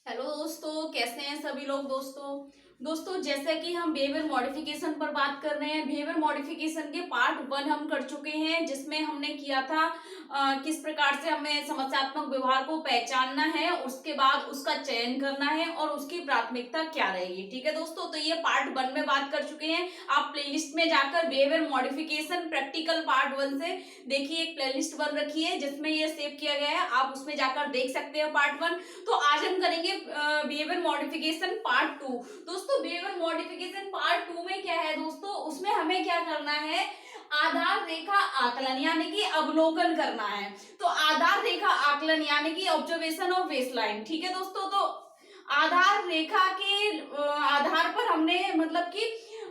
Hello दोस्तों, कैसे हैं सभी लोग। दोस्तों जैसा कि हम बिहेवियर मॉडिफिकेशन पर बात कर रहे हैं। बिहेवियर मॉडिफिकेशन के पार्ट 1 हम कर चुके हैं, जिसमें हमने किया था किस प्रकार से हमें समस्यात्मक व्यवहार को पहचानना है, उसके बाद उसका चयन करना है और उसकी प्राथमिकता क्या रहेगी। ठीक है दोस्तों, तो ये पार्ट 1 में बात कर चुके हैं। आप प्लेलिस्ट में जाकर बिहेवियर मॉडिफिकेशन प्रैक्टिकल पार्ट 1 से देखिए, एक प्लेलिस्ट बन रखी है जिसमें ये सेव किया गया है, आप उसमें जाकर देख सकते हैं पार्ट 1। तो आज हम करेंगे बिहेवियर मॉडिफिकेशन पार्ट 2। दोस्तों बिहेवियर मॉडिफिकेशन पार्ट 2 में क्या है दोस्तों, उसमें हमें क्या करना है, आधार रेखा आकलन यानी कि अवलोकन करना है। तो आधार रेखा आकलन यानी कि ऑब्जर्वेशन ऑफ बेसलाइन। ठीक है दोस्तों, तो आधार रेखा के आधार पर हमने मतलब कि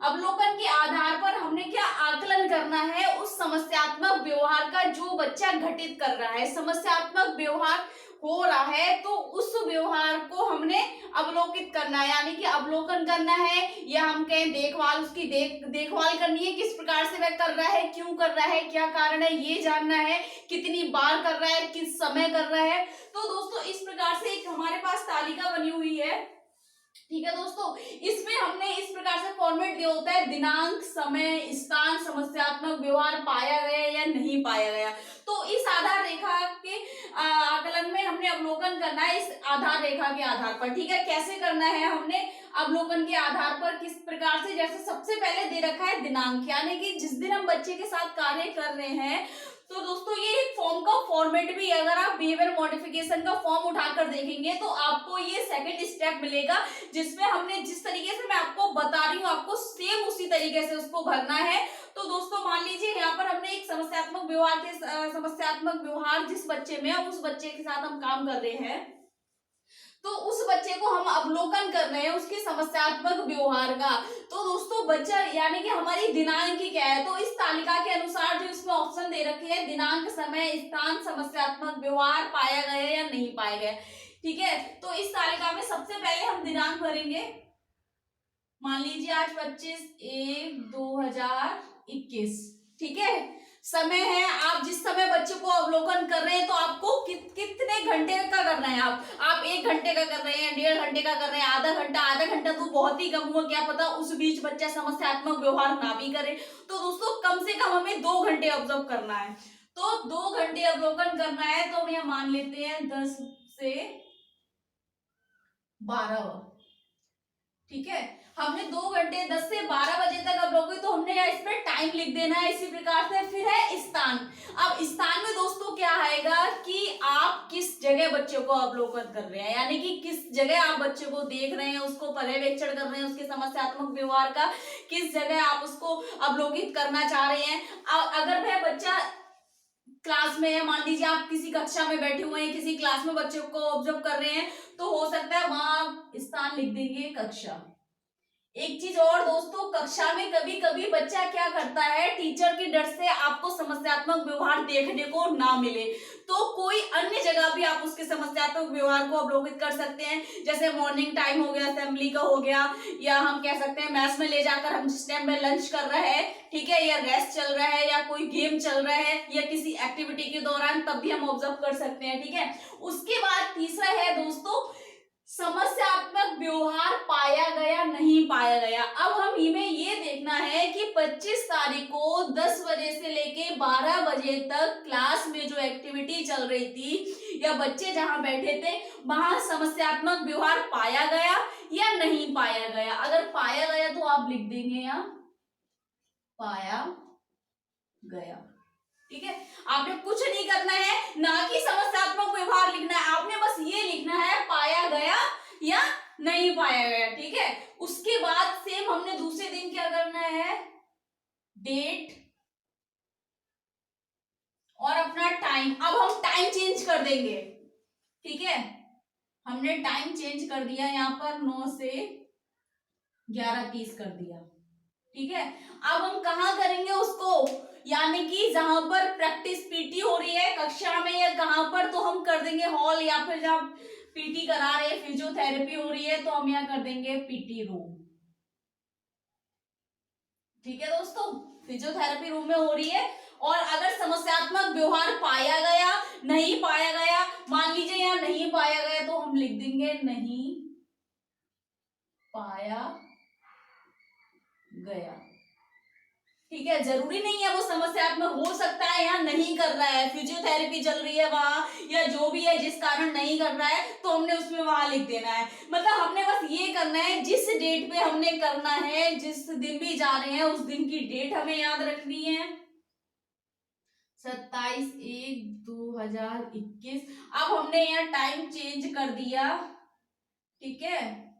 अवलोकन के आधार पर हमने क्या आकलन करना है, उस समस्यात्मक व्यवहार का जो बच्चा घटित कर रहा है। समस्यात्मक व्यवहार हो रहा है तो उस व्यवहार को हमने अवलोकित करना है, यानी कि अवलोकन करना है, या हम कहें देखभाल, उसकी देखभाल करनी है। किस प्रकार से वह कर रहा है, क्यों कर रहा है, क्या कारण है, ये जानना है। कितनी बार कर रहा है, किस समय कर रहा है। तो दोस्तों इस प्रकार से एक हमारे पास तालिका बनी हुई है। ठीक है दोस्तों, इसमें हमने इस प्रकार से फॉर्मेट दिया होता है, दिनांक, समय, स्थान, समस्यात्मक व्यवहार पाया गया या नहीं पाया गया। तो इस आधार रेखा के आकलन में हमने अवलोकन करना है, इस आधार रेखा के आधार पर। ठीक है, कैसे करना है हमने अवलोकन के आधार पर, किस प्रकार से, जैसे सबसे पहले दे रखा है दिनांक, यानी कि जिस दिन हम बच्चे के साथ कार्य कर रहे हैं। तो दोस्तों ये एक फॉर्म का फॉर्मेट भी है, अगर आप बिहेवियर मॉडिफिकेशन का फॉर्म उठाकर देखेंगे तो आपको ये सेकंड स्टेप मिलेगा, जिसमें हमने जिस तरीके से मैं आपको बता रही हूँ, आपको सेम उसी तरीके से उसको भरना है। तो दोस्तों मान लीजिए यहाँ पर हमने एक समस्यात्मक व्यवहार जिस बच्चे में, उस बच्चे के साथ हम काम कर रहे हैं, तो उस बच्चे को हम अवलोकन कर रहे हैं उसके समस्यात्मक व्यवहार का। तो दोस्तों बच्चा यानी कि हमारी दिनांक की क्या है, तो इस तालिका के अनुसार जो इसमें ऑप्शन दे रखे हैं, दिनांक, समय, स्थान, समस्यात्मक व्यवहार पाया गया या नहीं पाया गया। ठीक है, तो इस तालिका में सबसे पहले हम दिनांक भरेंगे। मान लीजिए आज 25/1/2021। ठीक है, समय है, आप जिस समय बच्चे को अवलोकन कर रहे हैं तो आपको कितने घंटे का करना है। आप 1 घंटे का कर रहे हैं, 1.5 घंटे का कर रहे हैं, आधा घंटा तो बहुत ही कम हुआ, क्या पता उस बीच बच्चा समस्यात्मक व्यवहार ना भी करे। तो दोस्तों कम से कम हमें 2 घंटे ऑब्जर्व करना है। तो 2 घंटे अवलोकन करना है, तो हम यह मान लेते हैं 10 से 12। ठीक है, हमने 2 घंटे 10 से 12 बजे तक अवलोकन, तो हमने इस पर टाइम लिख देना है। इसी प्रकार से फिर है स्थान। अब स्थान में दोस्तों क्या आएगा कि आप किस जगह बच्चे को अवलोकन कर रहे हैं, यानी कि किस जगह आप बच्चे को देख रहे हैं, उसको पर्यवेक्षण कर रहे हैं, उसके समस्यात्मक व्यवहार का किस जगह आप उसको अवलोकित करना चाह रहे हैं। अगर वह बच्चा क्लास में है, मान लीजिए आप किसी कक्षा में बैठे हुए हैं, किसी क्लास में बच्चे को ऑब्जर्व कर रहे हैं, तो हो सकता है वहां आप स्थान लिख देंगे कक्षा। एक चीज और दोस्तों, कक्षा में कभी कभी बच्चा क्या करता है, टीचर के डर से आपको समस्यात्मक व्यवहार देखने को ना मिले, तो कोई अन्य जगह भी आप उसके समस्यात्मक व्यवहार को अवलोकित कर सकते हैं। जैसे मॉर्निंग टाइम हो गया, असेंबली का हो गया, या हम कह सकते हैं मैथ्स में ले जाकर हम जिस टाइम में लंच कर रहे हैं, ठीक है, या रेस्ट चल रहा है, या कोई गेम चल रहा है, या किसी एक्टिविटी के दौरान, तब भी हम ऑब्जर्व कर सकते हैं। ठीक है, उसके बाद तीसरा है दोस्तों, समस्यात्मक व्यवहार पाया गया नहीं पाया गया। अब हम इनमें ये देखना है कि 25 तारीख को 10 बजे से लेके 12 बजे तक क्लास में जो एक्टिविटी चल रही थी या बच्चे जहां बैठे थे, वहां समस्यात्मक व्यवहार पाया गया या नहीं पाया गया। अगर पाया गया तो आप लिख देंगे यहाँ पाया गया। ठीक है, आपने कुछ नहीं करना है, ना कि समस्यात्मक व्यवहार लिखना है, आपने बस ये लिखना है पाया गया या नहीं पाया गया। ठीक है, उसके बाद सेम हमने दूसरे दिन क्या करना है, डेट और अपना टाइम। अब हम टाइम चेंज कर देंगे। ठीक है, हमने टाइम चेंज कर दिया, यहां पर 9 से 11:30 कर दिया। ठीक है, अब हम कहाँ करेंगे उसको, यानी कि जहां पर प्रैक्टिस पीटी हो रही है कक्षा में या कहां पर, तो हम कर देंगे हॉल, या फिर जहां पीटी करा रहे हैं, फिजियोथेरेपी हो रही है, तो हम यहाँ कर देंगे पीटी रूम। ठीक है दोस्तों, फिजियोथेरेपी रूम में हो रही है। और अगर समस्यात्मक व्यवहार पाया गया नहीं पाया गया, मान लीजिए यहाँ नहीं पाया गया, तो हम लिख देंगे नहीं पाया गया। ठीक है, जरूरी नहीं है वो समस्यात्मक, हो सकता है यहाँ नहीं कर रहा है, फिजियोथेरेपी चल रही है वहां या जो भी है जिस कारण नहीं कर रहा है, तो हमने उसमें वहां लिख देना है। मतलब हमने बस ये करना है, जिस डेट पे हमने करना है, जिस दिन भी जा रहे हैं उस दिन की डेट हमें याद रखनी है, 27/1/2021। अब हमने यहाँ टाइम चेंज कर दिया, ठीक है,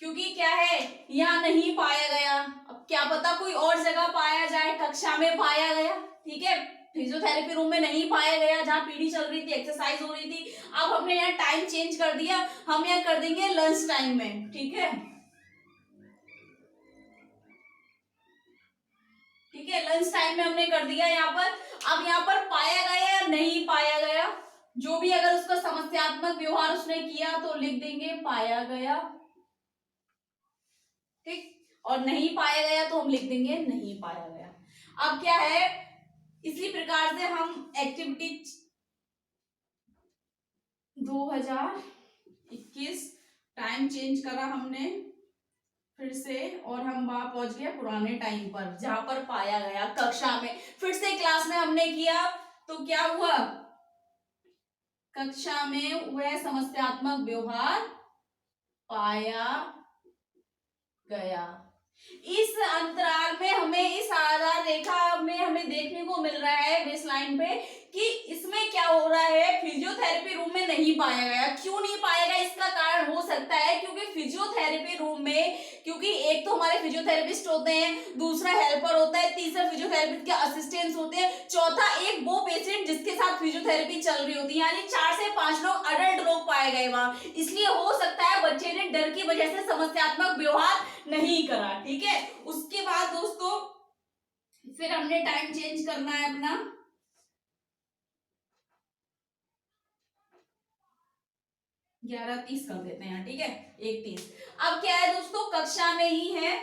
क्योंकि क्या है यहाँ नहीं पाया गया, अब क्या पता कोई और जगह पाया जाए, कक्षा में पाया गया, ठीक है, फिजियोथेरेपी रूम में नहीं पाया गया जहाँ पीटी चल रही थी, एक्सरसाइज हो रही थी। अब हमने यहाँ टाइम चेंज कर दिया, हम यहाँ कर देंगे लंच टाइम में, ठीक है, ठीक है, लंच टाइम में हमने कर दिया यहाँ पर। अब यहाँ पर पाया गया या नहीं पाया गया, जो भी अगर उसका समस्यात्मक व्यवहार उसने किया तो लिख देंगे पाया गया, ठीक, और नहीं पाया गया तो हम लिख देंगे नहीं पाया गया। अब क्या है, इसी प्रकार से हम एक्टिविटी 2021 टाइम चेंज करा हमने फिर से, और हम वहां पहुंच गए पुराने टाइम पर जहां पर पाया गया, कक्षा में फिर से क्लास में हमने किया, तो क्या हुआ, कक्षा में वह समस्यात्मक व्यवहार पाया गया। इस अंतराल में हमें, इस आधार रेखा में हमें देखने को मिल रहा है बेस लाइन पे कि इसमें क्या हो रहा है, फिजियोथेरेपी रूम में नहीं पाया गया। क्यों नहीं पाया गया, इसका कारण हो सकता है क्योंकि फिजियोथेरेपी रूम में, क्योंकि एक तो हमारे फिजियोथेरेपिस्ट होते हैं, दूसरा हेल्पर होता है, तीसरा फिजियोथेरेपिस्ट के असिस्टेंट्स होते हैं, चौथा एक वो पेशेंट जिसके साथ फिजियोथेरेपी चल रही होती है, यानी 4 से 5 लोग अडल्ट लोग पाए गए वहां। इसलिए हो सकता है बच्चे ने डर की वजह से समस्यात्मक व्यवहार नहीं करा, ठीक है। उसके बाद दोस्तों फिर हमने टाइम चेंज करना है अपना, 11:30 कर देते हैं, ठीक है, 1:30। अब क्या है दोस्तों, कक्षा में ही है,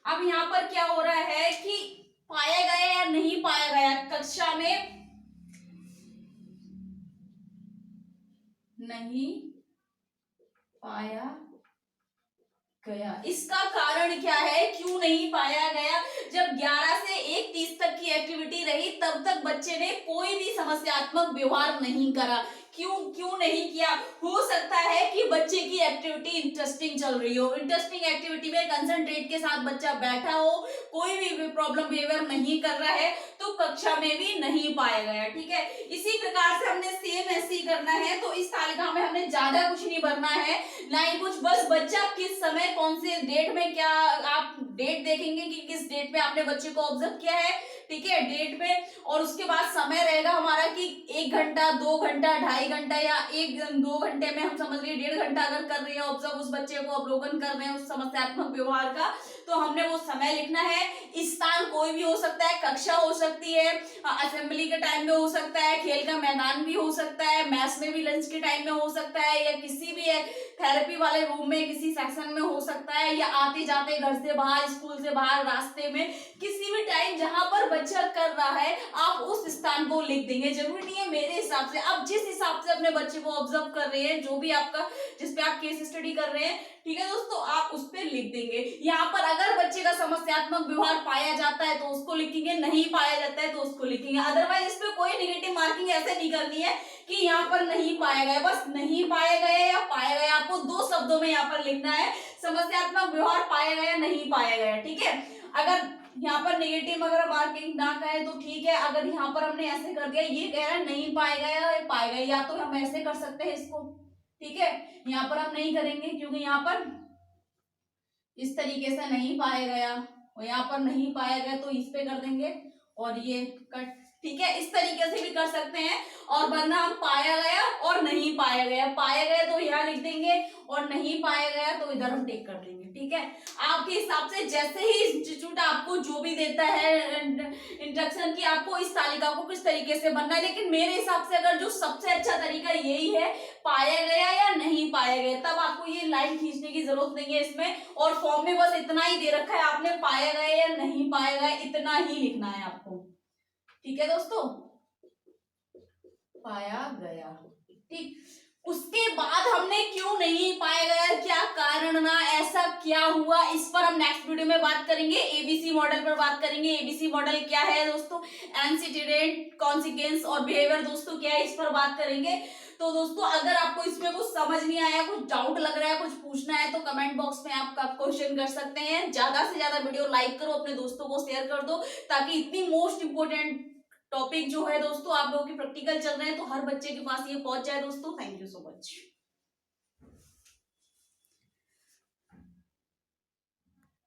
अब यहां पर क्या हो रहा है कि पाया गया या नहीं पाया गया, कक्षा में नहीं पाया गया। इसका कारण क्या है, क्यों नहीं पाया गया, जब 11 से 1:30 तक की एक्टिविटी रही तब तक बच्चे ने कोई भी समस्यात्मक व्यवहार नहीं करा। क्यों नहीं किया, हो सकता है कि बच्चे की एक्टिविटी इंटरेस्टिंग चल रही हो, इंटरेस्टिंग एक्टिविटी में कंसंट्रेट के साथ बच्चा बैठा हो, कोई भी प्रॉब्लम बिहेवियर नहीं कर रहा है, तो कक्षा में भी नहीं पाया गया, ठीक है। इसी प्रकार से हमने सेम ऐसे ही करना है, तो इस तालिका में हमने ज्यादा कुछ नहीं भरना है, ना ही कुछ, बस बच्चा किस समय कौन से डेट में, क्या आप डेट देखेंगे कि किस डेट में आपने बच्चे को ऑब्जर्व किया है, ठीक है, डेट पे, और उसके बाद समय रहेगा हमारा कि 1 घंटा, 2 घंटा, 2.5 घंटा, या 1-2 घंटे में हम समझ लिए 1.5 घंटा अगर कर रही है ऑब्जर्व, उस बच्चे को अवलोकन कर रहे हैं उस समस्यात्मक व्यवहार का, तो हमने वो समय लिखना है। स्थान कोई भी हो सकता है, कक्षा हो सकती है, असेंबली के टाइम में हो सकता है, खेल का मैदान भी हो सकता है, मैथ्स में भी लंच के टाइम में हो सकता है, या किसी भी थेरेपी वाले रूम में किसी सेक्शन में हो सकता है, या आते जाते घर से बाहर, स्कूल से बाहर, रास्ते में, किसी भी टाइम जहां पर बच्चा कर रहा है आप उस स्थान को लिख देंगे। जरूरी नहीं है मेरे हिसाब से, आप जिस हिसाब से अपने बच्चे को ऑब्जर्व कर रहे हैं, जो भी आपका, जिस पे आप केस स्टडी कर रहे हैं, ठीक है दोस्तों, आप उस पर लिख देंगे। यहाँ पर अगर बच्चे का समस्यात्मक व्यवहार पाया जाता है तो उसको लिखेंगे, नहीं पाया जाता है तो उसको लिखेंगे, अदरवाइज इस पे कोई निगेटिव मार्किंग ऐसे नहीं करनी है कि यहाँ पर नहीं पाया गया, बस नहीं पाया गया या पाया गया, आपको 2 शब्दों में यहाँ पर लिखना है, समस्यात्मक व्यवहार पाया गया, नहीं पाया गया, ठीक है। अगर यहाँ पर नेगेटिव अगर मार्किंग ना कहे तो ठीक है, अगर यहाँ पर हमने ऐसे कर दिया, ये कह रहा है नहीं पाया गया, पाया गया, या तो हम ऐसे कर सकते हैं इसको, ठीक है, यहाँ पर हम नहीं करेंगे क्योंकि यहाँ पर इस तरीके से नहीं पाया गया, और यहाँ पर नहीं पाया गया तो इस पे कर देंगे, और ये कट, ठीक है, इस तरीके से भी कर सकते हैं। और वरना हम पाया गया और नहीं पाया गया, पाया गया तो यहाँ लिख देंगे, और नहीं पाया गया तो इधर हम टिक कर देंगे, ठीक है। आपके हिसाब से जैसे ही इंस्टीट्यूट आपको जो भी देता है इंस्ट्रक्शन की, आपको इस तालिका को किस तरीके से बनना है, लेकिन मेरे हिसाब से अगर जो सबसे अच्छा तरीका यही है, पाया गया या नहीं पाया गया, तब आपको ये लाइन खींचने की जरूरत नहीं है इसमें, और फॉर्म में बस इतना ही दे रखा है, आपने पाया गया या नहीं पाया गया इतना ही लिखना है आपको, ठीक है दोस्तों। पाया गया। ठीक, उसके बाद हमने क्यों नहीं पाया गया, क्या कारण ना, ऐसा क्या हुआ, इस पर हम नेक्स्ट वीडियो में बात करेंगे। एबीसी मॉडल पर बात करेंगे। एबीसी मॉडल क्या है दोस्तों, एंटीसीडेंट, कॉन्सिक्वेंस और बिहेवियर दोस्तों क्या है, इस पर बात करेंगे। तो दोस्तों अगर आपको इसमें कुछ समझ नहीं आया, कुछ डाउट लग रहा है, कुछ पूछना है, तो कमेंट बॉक्स में आप क्वेश्चन कर सकते हैं। ज्यादा से ज्यादा वीडियो लाइक करो, अपने दोस्तों को शेयर कर दो, ताकि इतनी मोस्ट इंपोर्टेंट टॉपिक जो है दोस्तों, आप लोगों की प्रैक्टिकल चल रहे हैं तो हर बच्चे के पास ये पहुंच जाए दोस्तों। Thank you so much.